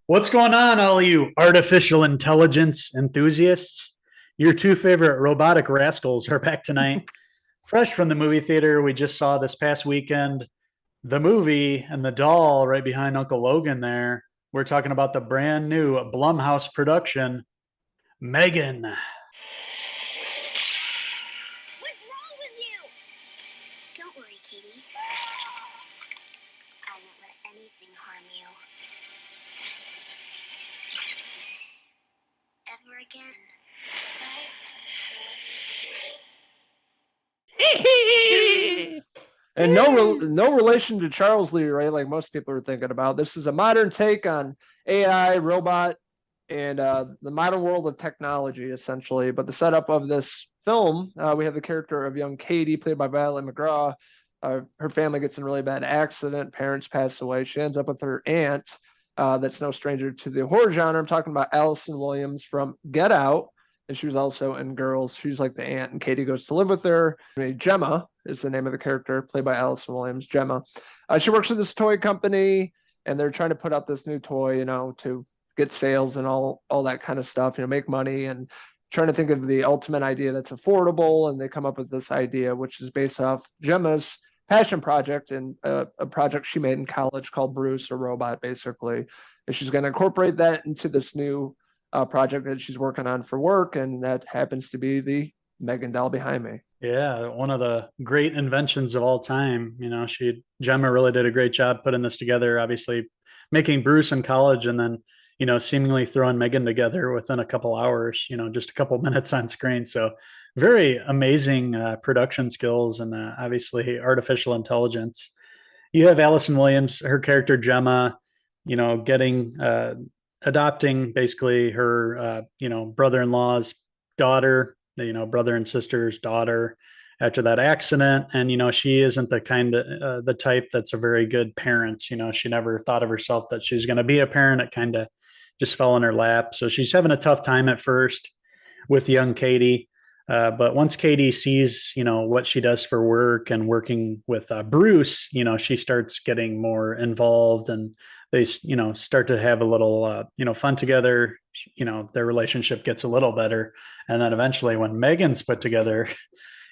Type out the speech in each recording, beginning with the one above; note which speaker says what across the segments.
Speaker 1: What's going on, all you artificial intelligence enthusiasts? Your two favorite robotic rascals are back tonight, fresh from the movie theater. We just saw this past weekend the movie and the doll right behind Uncle Logan there. We're talking about the brand new Blumhouse production, Megan.
Speaker 2: What's wrong with you? Don't worry, Katie. I won't let anything harm you. Ever again. It's nice to have
Speaker 3: And no relation to Charles Lee, right? Like most people are thinking about. This is a modern take on AI, robot, and the modern world of technology, essentially. But the setup of this film, we have the character of young Katie, played by Violet McGraw. Her family gets in a really bad accident. Parents pass away. She ends up with her aunt, that's no stranger to the horror genre. I'm talking about Allison Williams from Get Out. And she was also in Girls. She's like the aunt, and Katie goes to live with her. Gemma is the name of the character, played by Allison Williams. Gemma. She works for this toy company, and they're trying to put out this new toy, to get sales and all that kind of stuff, make money, and trying to think of the ultimate idea that's affordable. And they come up with this idea, which is based off Gemma's passion project and a project she made in college called Bruce, a robot, basically. And she's going to incorporate that into this new project that she's working on for work, and that happens to be the M3GAN doll behind me.
Speaker 1: Yeah, one of the great inventions of all time. Gemma really did a great job putting this together, obviously making Bruce in college and then, seemingly throwing Megan together within a couple hours, just a couple minutes on screen. So very amazing production skills and obviously artificial intelligence. You have Allison Williams, her character Gemma, getting adopting basically her brother-in-law's daughter, brother and sister's daughter, after that accident. And she isn't the kind of the type that's a very good parent. She never thought of herself that she's going to be a parent. It kind of just fell in her lap, so she's having a tough time at first with young Katie. But once Katie sees, what she does for work and working with Bruce, she starts getting more involved, and they, start to have a little, fun together. Their relationship gets a little better, and then eventually, when Megan's put together,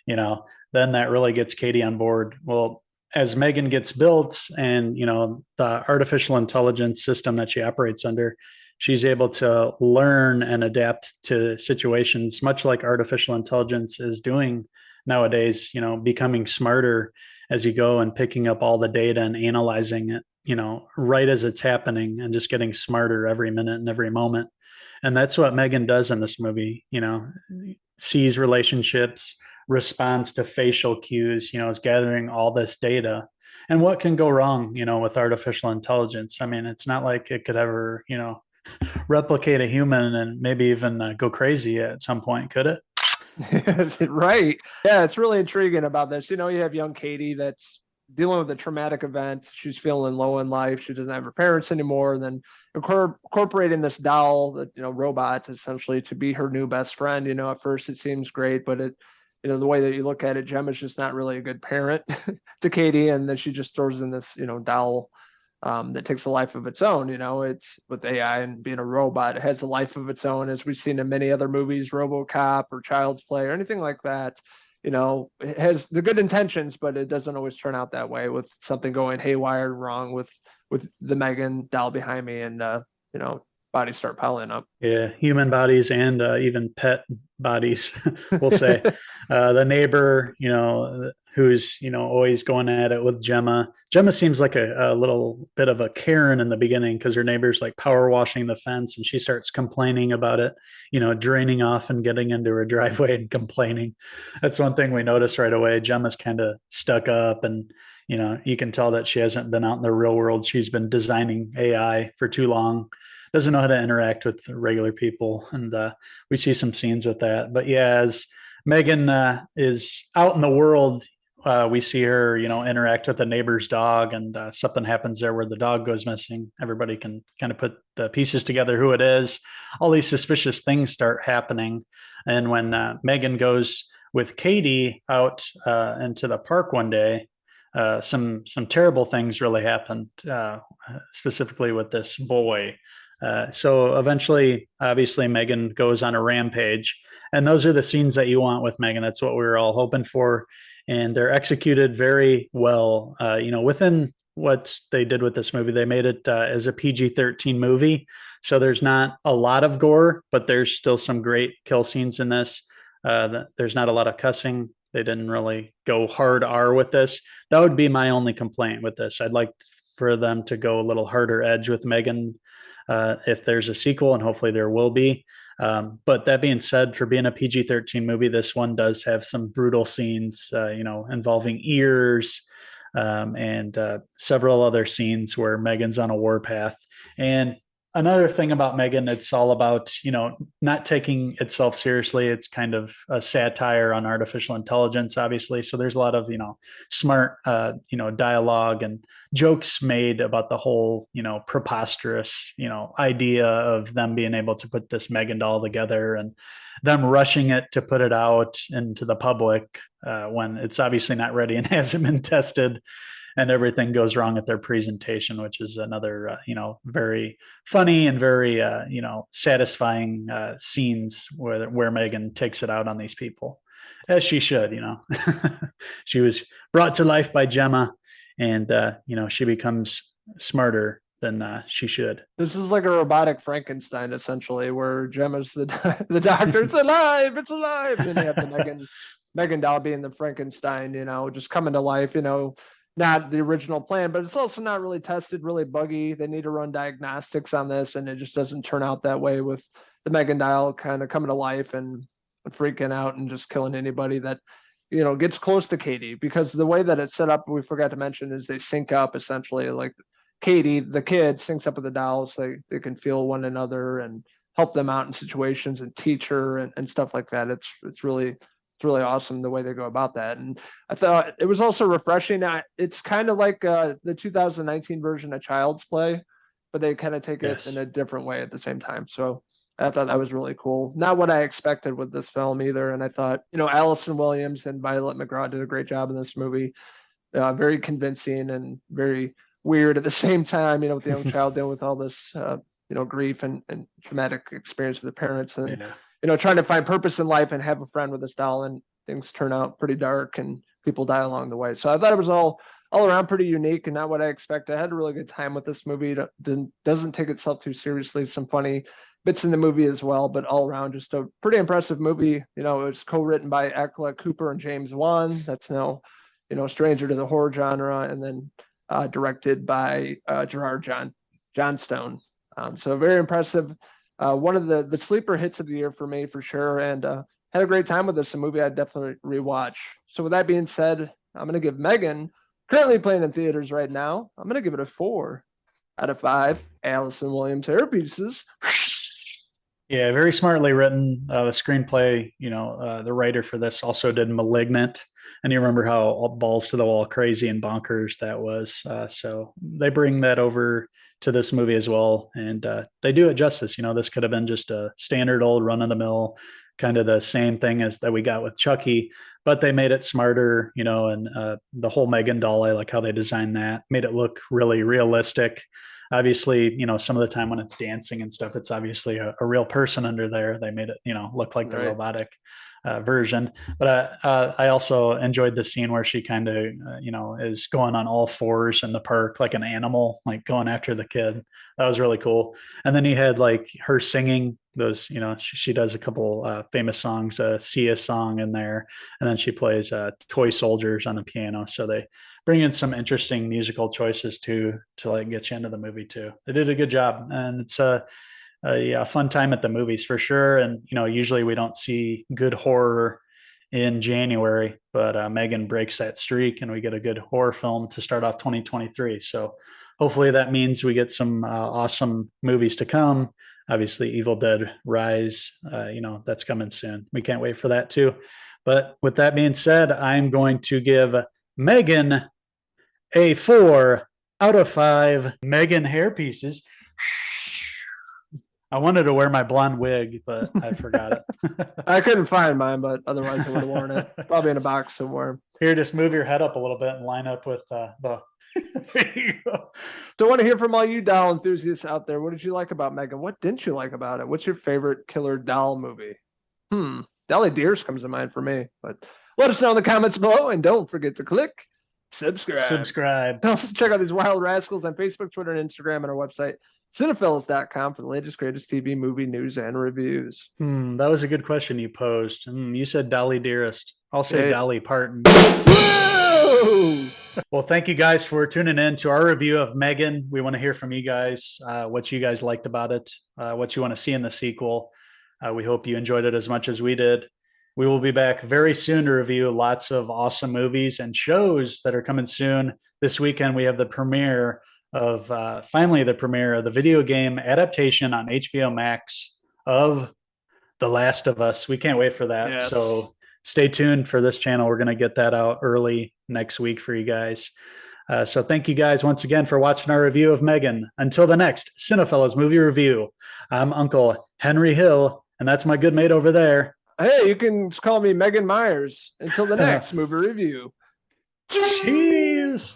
Speaker 1: then that really gets Katie on board. Well, as M3GAN gets built, and the artificial intelligence system that she operates under, she's able to learn and adapt to situations, much like artificial intelligence is doing nowadays, becoming smarter as you go and picking up all the data and analyzing it, right as it's happening, and just getting smarter every minute and every moment. And that's what M3GAN does in this movie, sees relationships, responds to facial cues, is gathering all this data. And what can go wrong, with artificial intelligence? I mean, it's not like it could ever, replicate a human and maybe even go crazy at some point, could it?
Speaker 3: Right. Yeah, it's really intriguing about this. You have young Katie that's dealing with a traumatic event. She's feeling low in life. She doesn't have her parents anymore. And then incorporating this doll, that robot, essentially, to be her new best friend. At first it seems great, but the way that you look at it, Gemma's just not really a good parent to Katie, and then she just throws in this doll that takes a life of its own. It's with AI and being a robot, it has a life of its own, as we've seen in many other movies, RoboCop or Child's Play or anything like that. It has the good intentions, but it doesn't always turn out that way, with something going haywire wrong with the M3GAN doll behind me, and bodies start piling up.
Speaker 1: Yeah, human bodies and even pet bodies, we'll say. The neighbor, who's, always going at it with Gemma. Gemma seems like a little bit of a Karen in the beginning, because her neighbor's like power washing the fence, and she starts complaining about it, draining off and getting into her driveway and complaining. That's one thing we notice right away. Gemma's kind of stuck up, and, you can tell that she hasn't been out in the real world. She's been designing AI for too long, doesn't know how to interact with regular people. And we see some scenes with that. But yeah, as M3GAN is out in the world, we see her, interact with the neighbor's dog, and something happens there where the dog goes missing. Everybody can kind of put the pieces together who it is. All these suspicious things start happening. And when M3GAN goes with Katie out into the park one day, some terrible things really happened, specifically with this boy So eventually, obviously, M3GAN goes on a rampage, and those are the scenes that you want with M3GAN. That's what we were all hoping for, and they're executed very well. Within what they did with this movie, they made it as a PG-13 movie, so there's not a lot of gore, but there's still some great kill scenes in this. There's not a lot of cussing. They didn't really go hard R with this. That would be my only complaint with this. I'd like for them to go a little harder edge with M3GAN if there's a sequel, and hopefully there will be. But that being said, for being a PG-13 movie, this one does have some brutal scenes, involving ears, and several other scenes where M3GAN's on a warpath. And another thing about M3GAN, it's all about, not taking itself seriously. It's kind of a satire on artificial intelligence, obviously. So there's a lot of, smart, dialogue and jokes made about the whole, preposterous, idea of them being able to put this M3GAN doll together and them rushing it to put it out into the public when it's obviously not ready and hasn't been tested, and everything goes wrong at their presentation, which is another, very funny and very, satisfying scenes where M3GAN takes it out on these people, as she should. She was brought to life by Gemma, and she becomes smarter than she should.
Speaker 3: This is like a robotic Frankenstein, essentially, where Gemma's the the doctor. It's alive, it's alive. And then you have the M3GAN doll being the Frankenstein, just coming to life. Not the original plan, but it's also not really tested, really buggy. They need to run diagnostics on this, and it just doesn't turn out that way with the M3GAN doll kind of coming to life and freaking out and just killing anybody that gets close to Katie. Because the way that it's set up, we forgot to mention, is they sync up essentially. Like Katie, the kid, syncs up with the dolls. They can feel one another and help them out in situations and teach her and stuff like that. It's really awesome the way they go about that. And I thought it was also refreshing. It's kind of like the 2019 version of Child's Play, but they kind of take it in a different way at the same time. So I thought that was really cool. Not what I expected with this film either. And I thought, Allison Williams and Violet McGraw did a great job in this movie. Very convincing and very weird at the same time, with the young child dealing with all this, grief and traumatic experience with the parents, and trying to find purpose in life and have a friend with this doll, and things turn out pretty dark and people die along the way. So I thought it was all around pretty unique and not what I expected. I had a really good time with this movie. It doesn't take itself too seriously. Some funny bits in the movie as well, but all around just a pretty impressive movie. It was co-written by Akla Cooper and James Wan. That's no, stranger to the horror genre, and then directed by Gerard Johnstone. So very impressive. One of the sleeper hits of the year for me, for sure, and had a great time with this. A movie I'd definitely rewatch. So with that being said, I'm going to give M3GAN, currently playing in theaters right now, I'm going to give it a 4 out of 5 Allison Williams hair pieces.
Speaker 1: Yeah, very smartly written. The screenplay, the writer for this also did *Malignant*, and you remember how balls to the wall crazy and bonkers that was. So they bring that over to this movie as well, and they do it justice. This could have been just a standard old run of the mill, kind of the same thing as that we got with Chucky, but they made it smarter. And the whole M3GAN doll, I like how they designed that, made it look really realistic. Obviously, some of the time when it's dancing and stuff, it's obviously a real person under there. They made it, look like the robotic version. But I also enjoyed the scene where she kind of, is going on all fours in the park like an animal, like going after the kid. That was really cool. And then you had like her singing those, she does a couple famous songs, a Sia song in there, and then she plays Toy Soldiers on the piano. So they bring in some interesting musical choices to like get you into the movie too. They did a good job, and it's a fun time at the movies for sure. And usually we don't see good horror in January, but M3GAN breaks that streak, and we get a good horror film to start off 2023. So hopefully that means we get some awesome movies to come. Obviously, Evil Dead Rise, that's coming soon. We can't wait for that too. But with that being said, I'm going to give M3GAN a 4 out of 5 M3GAN hair pieces I wanted to wear my blonde wig, but I forgot it.
Speaker 3: I couldn't find mine, but otherwise I would have worn it. Probably in a box somewhere.
Speaker 1: Here, just move your head up a little bit and line up with the. There you go.
Speaker 3: So I want to hear from all you doll enthusiasts out there. What did you like about M3GAN? What didn't you like about it? What's your favorite killer doll movie? Dolly Deers comes to mind for me, but let us know in the comments below, and don't forget to click subscribe. Also check out these wild rascals on Facebook, Twitter, and Instagram, and our website, Cinephellas.com, for the latest, greatest TV, movie news, and reviews.
Speaker 1: That was a good question you posed. You said Dolly Dearest. I'll say
Speaker 3: Hey.
Speaker 1: Dolly Parton.
Speaker 3: Whoa!
Speaker 1: Well, thank you guys for tuning in to our review of M3GAN. We want to hear from you guys, what you guys liked about it, what you want to see in the sequel. We hope you enjoyed it as much as we did. We will be back very soon to review lots of awesome movies and shows that are coming soon. This weekend, we have the premiere of, finally the premiere of the video game adaptation on HBO Max of The Last of Us. We can't wait for that.
Speaker 3: Yes.
Speaker 1: So stay tuned for this channel. We're going to get that out early next week for you guys. So thank you guys once again for watching our review of M3GAN. Until the next Cinephellas movie review, I'm Uncle Henry Hill, and that's my good mate over there.
Speaker 3: Hey, you can just call me Megan Myers. Until the next movie review.
Speaker 1: Cheese.